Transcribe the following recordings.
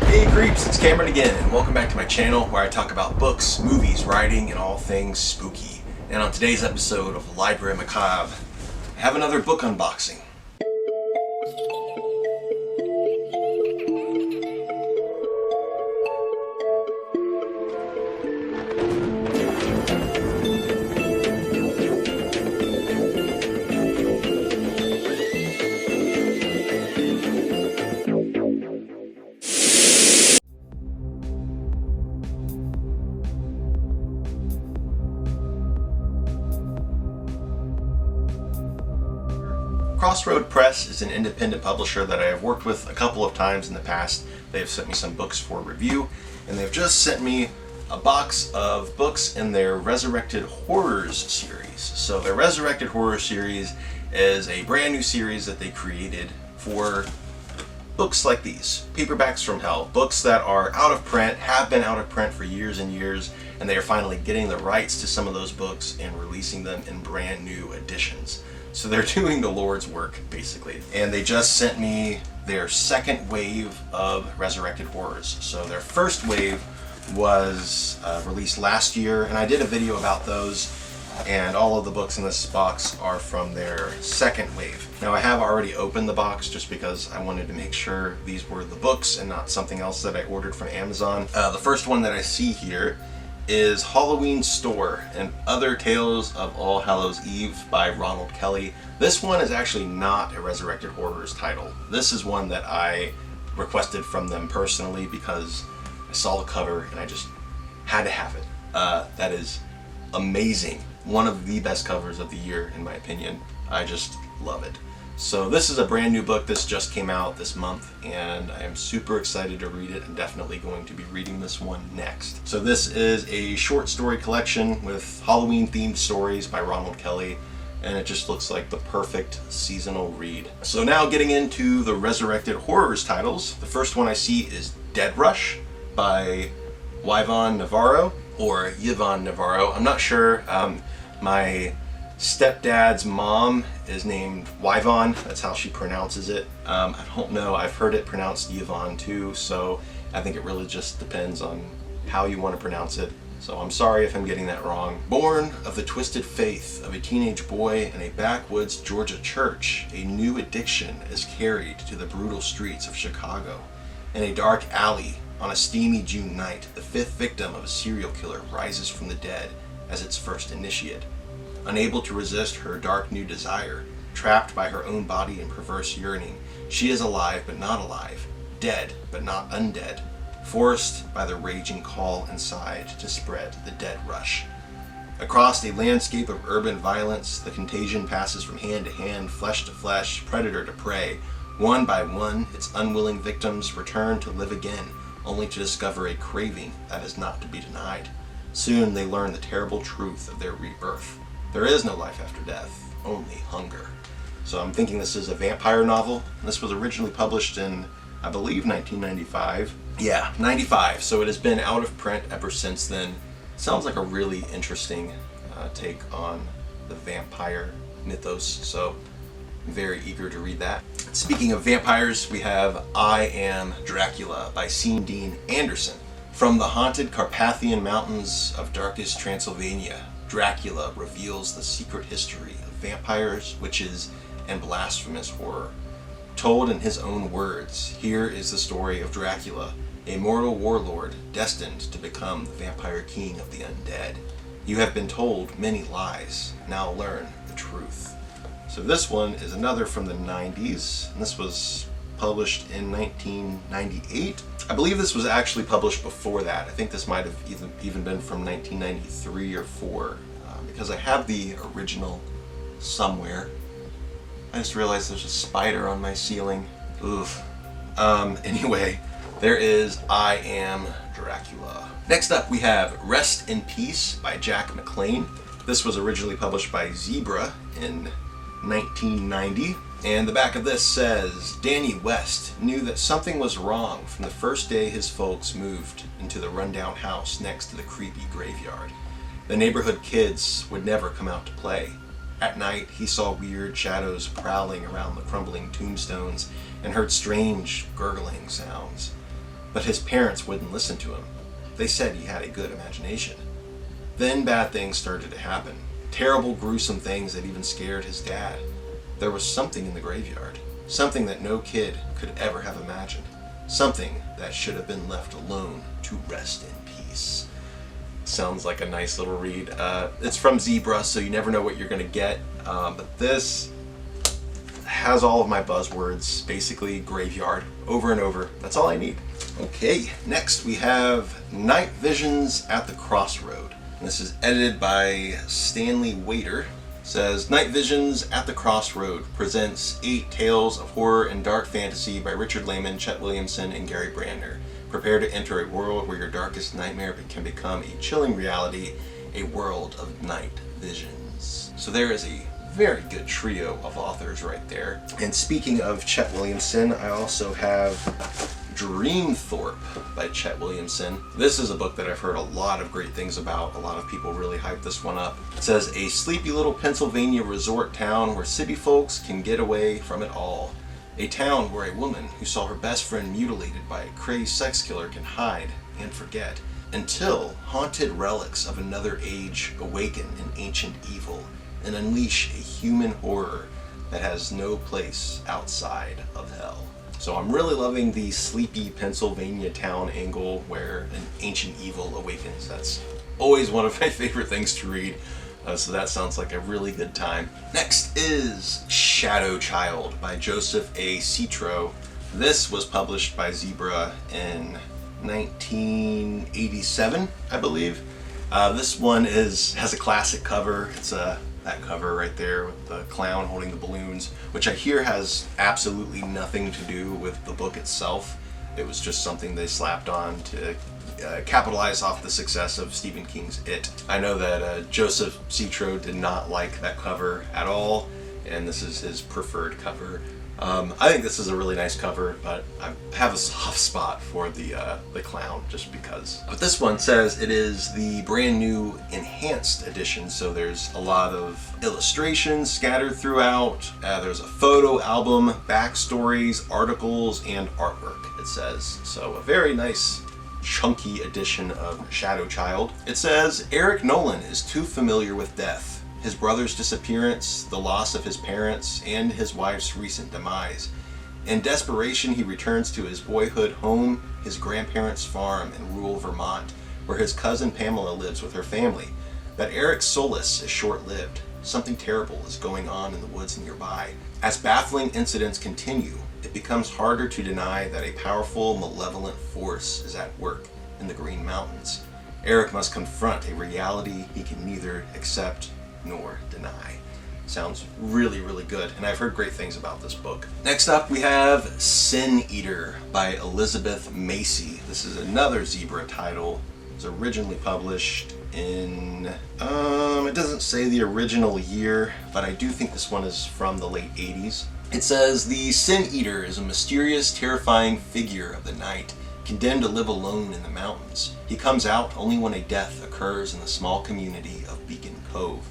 Hey creeps, it's Cameron again, and welcome back to my channel where I talk about books, movies, writing, and all things spooky. And on today's episode of Library Macabre, I have another book unboxing. Crossroad Press is an independent publisher that I have worked with a couple of times in the past. They have sent me some books for review, and they've just sent me a box of books in their Resurrected Horrors series. So their Resurrected Horrors series is a brand new series that they created for books like these, paperbacks from hell, books that are out of print, have been out of print for years and years, and they are finally getting the rights to some of those books and releasing them in brand new editions. So they're doing the Lord's work, basically. And they just sent me their second wave of Resurrected Horrors. So their first wave was released last year, and I did a video about those, and all of the books in this box are from their second wave. Now I have already opened the box just because I wanted to make sure these were the books and not something else that I ordered from Amazon. The first one that I see here is Halloween Store and Other Tales of All Hallows Eve by Ronald Kelly. This one is actually not a Resurrected Horrors title. This is one that I requested from them personally because I saw the cover and I just had to have it. That is amazing. One of the best covers of the year in my opinion. I just love it. So this is a brand new book. This just came out this month and I am super excited to read it. I'm definitely going to be reading this one next. So this is a short story collection with Halloween themed stories by Ronald Kelly, and it just looks like the perfect seasonal read. So now getting into the Resurrected Horrors titles. The first one I see is Dead Rush by Yvonne Navarro, or Yvonne Navarro. I'm not sure. My stepdad's mom is named Yvonne. That's how she pronounces it. I don't know. I've heard it pronounced Yvonne too, so I think it really just depends on how you want to pronounce it. So I'm sorry if I'm getting that wrong. Born of the twisted faith of a teenage boy in a backwoods Georgia church, a new addiction is carried to the brutal streets of Chicago. In a dark alley on a steamy June night, the fifth victim of a serial killer rises from the dead as its first initiate. Unable to resist her dark new desire, trapped by her own body and perverse yearning, she is alive but not alive, dead but not undead, forced by the raging call inside to spread the dead rush. Across a landscape of urban violence, the contagion passes from hand to hand, flesh to flesh, predator to prey. One by one, its unwilling victims return to live again, only to discover a craving that is not to be denied. Soon they learn the terrible truth of their rebirth. There is no life after death, only hunger. So I'm thinking this is a vampire novel. This was originally published in, I believe, 1995. Yeah, 95. So it has been out of print ever since then. Sounds like a really interesting take on the vampire mythos. So I'm very eager to read that. Speaking of vampires, we have I Am Dracula by Sean Dean Anderson. From the haunted Carpathian mountains of darkest Transylvania, Dracula reveals the secret history of vampires, witches, and blasphemous horror. Told in his own words, here is the story of Dracula, a mortal warlord destined to become the vampire king of the undead. You have been told many lies, now learn the truth. So this one is another from the 90s, and this was published in 1998. I believe this was actually published before that. I think this might have even been from 1993 or 4, because I have the original somewhere. I just realized there's a spider on my ceiling. Oof. Anyway, there is I Am Dracula. Next up we have Rest in Peace by Jack McLean. This was originally published by Zebra in 1990. And the back of this says, Danny West knew that something was wrong from the first day his folks moved into the rundown house next to the creepy graveyard. The neighborhood kids would never come out to play. At night, he saw weird shadows prowling around the crumbling tombstones and heard strange gurgling sounds. but his parents wouldn't listen to him. They said he had a good imagination. Then bad things started to happen. Terrible, gruesome things that even scared his dad. There was something in the graveyard. Something that no kid could ever have imagined. Something that should have been left alone to rest in peace. Sounds like a nice little read. It's from Zebra, so you never know what you're going to get. But this has all of my buzzwords, basically graveyard, over and over. That's all I need. Okay, next we have Night Visions at the Crossroad. And this is edited by Stanley Waiter. It says, Night Visions at the Crossroad presents 8 tales of horror and dark fantasy by Richard Lehman, Chet Williamson, and Gary Brandner. Prepare to enter a world where your darkest nightmare can become a chilling reality, a world of night visions. So there is a very good trio of authors right there. And speaking of Chet Williamson, I also have Dreamthorpe by Chet Williamson. This is a book that I've heard a lot of great things about. A lot of people really hype this one up. It says, a sleepy little Pennsylvania resort town where city folks can get away from it all. A town where a woman who saw her best friend mutilated by a crazed sex killer can hide and forget until haunted relics of another age awaken an ancient evil and unleash a human horror that has no place outside of hell. So I'm really loving the sleepy Pennsylvania town angle where an ancient evil awakens. That's always one of my favorite things to read. So that sounds like a really good time. Next is Shadow Child by Joseph A. Citro. This was published by Zebra in 1987, I believe. This one has a classic cover. It's that cover right there with the clown holding the balloons, which I hear has absolutely nothing to do with the book itself. It was just something they slapped on to capitalize off the success of Stephen King's It. I know that Joseph Citro did not like that cover at all, and this is his preferred cover. I think this is a really nice cover, but I have a soft spot for the clown just because. But this one says it is the brand new enhanced edition, so there's a lot of illustrations scattered throughout. There's a photo album, backstories, articles, and artwork, it says. So a very nice chunky edition of Shadow Child. It says, Eric Nolan is too familiar with death, his brother's disappearance, the loss of his parents, and his wife's recent demise. In desperation, he returns to his boyhood home, his grandparents' farm in rural Vermont, where his cousin Pamela lives with her family. But Eric's solace is short-lived. Something terrible is going on in the woods nearby. As baffling incidents continue, it becomes harder to deny that a powerful, malevolent force is at work in the Green Mountains. Eric must confront a reality he can neither accept nor deny. Sounds really, really good, and I've heard great things about this book. Next up, we have Sin Eater by Elizabeth Macy. This is another Zebra title. It was originally published in, it doesn't say the original year, but I do think this one is from the late 80s. It says, the Sin Eater is a mysterious, terrifying figure of the night, condemned to live alone in the mountains. He comes out only when a death occurs in the small community of Beacon Cove.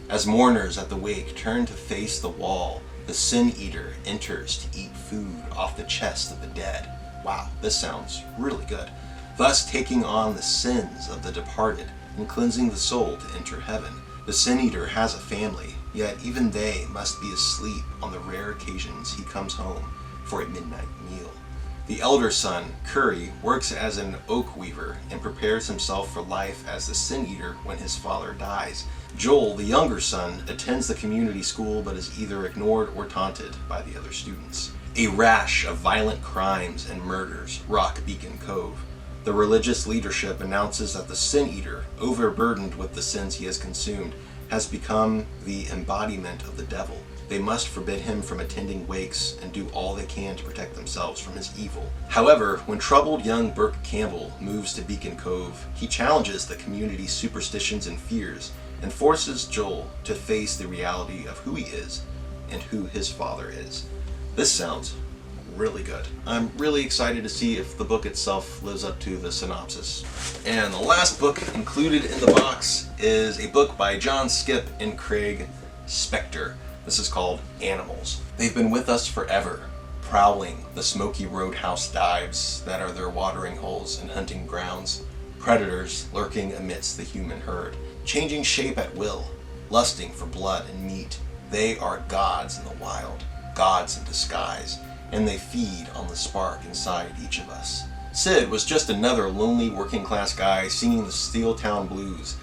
As mourners at the wake turn to face the wall, the Sin Eater enters to eat food off the chest of the dead. Wow, this sounds really good. Thus taking on the sins of the departed and cleansing the soul to enter heaven. The Sin Eater has a family, yet even they must be asleep on the rare occasions he comes home for a midnight meal. The elder son, Curry, works as an oak weaver and prepares himself for life as the Sin Eater when his father dies. Joel, the younger son, attends the community school but is either ignored or taunted by the other students. A rash of violent crimes and murders rock Beacon Cove. The religious leadership announces that the Sin Eater, overburdened with the sins he has consumed, has become the embodiment of the devil. They must forbid him from attending wakes and do all they can to protect themselves from his evil. However, when troubled young Burke Campbell moves to Beacon Cove, he challenges the community's superstitions and fears and forces Joel to face the reality of who he is and who his father is. This sounds really good. I'm really excited to see if the book itself lives up to the synopsis. And the last book included in the box is a book by John Skip and Craig Spector. This is called Animals. They've been with us forever, prowling the smoky roadhouse dives that are their watering holes and hunting grounds. Predators lurking amidst the human herd, changing shape at will, lusting for blood and meat. They are gods in the wild, gods in disguise, and they feed on the spark inside each of us. Sid was just another lonely working-class guy singing the Steel Town blues.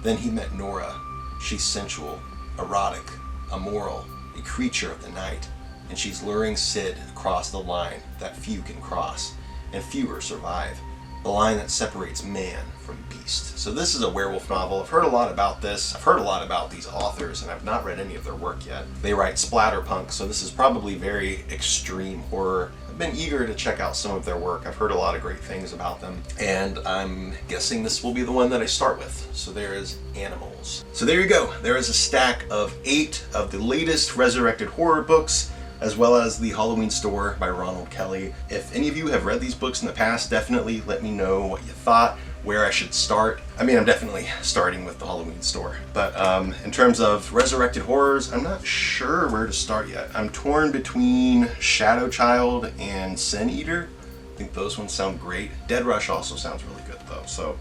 Then he met Nora. She's sensual, erotic, immoral, a creature of the night, and she's luring Sid across the line that few can cross, and fewer survive. The line that separates man from beast. So this is a werewolf novel. I've heard a lot about this. I've heard a lot about these authors, and I've not read any of their work yet. They write splatterpunk, so this is probably very extreme horror. I've been eager to check out some of their work. I've heard a lot of great things about them, and I'm guessing this will be the one that I start with. So there is Animals. So there you go. There is a stack of 8 of the latest Resurrected Horror books, as well as The Halloween Store by Ronald Kelly. If any of you have read these books in the past, definitely let me know what you thought, where I should start. I mean, I'm definitely starting with The Halloween Store. But in terms of Resurrected Horrors, I'm not sure where to start yet. I'm torn between Shadow Child and Sin Eater. I think those ones sound great. Dead Rush also sounds really good though, so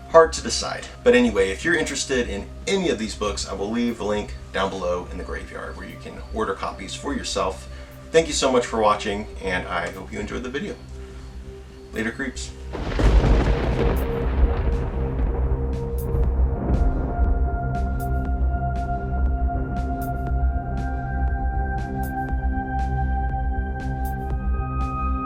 hard to decide. But anyway, if you're interested in any of these books, I will leave the link down below in the graveyard where you can order copies for yourself. Thank you so much for watching, and I hope you enjoyed the video. Later, creeps.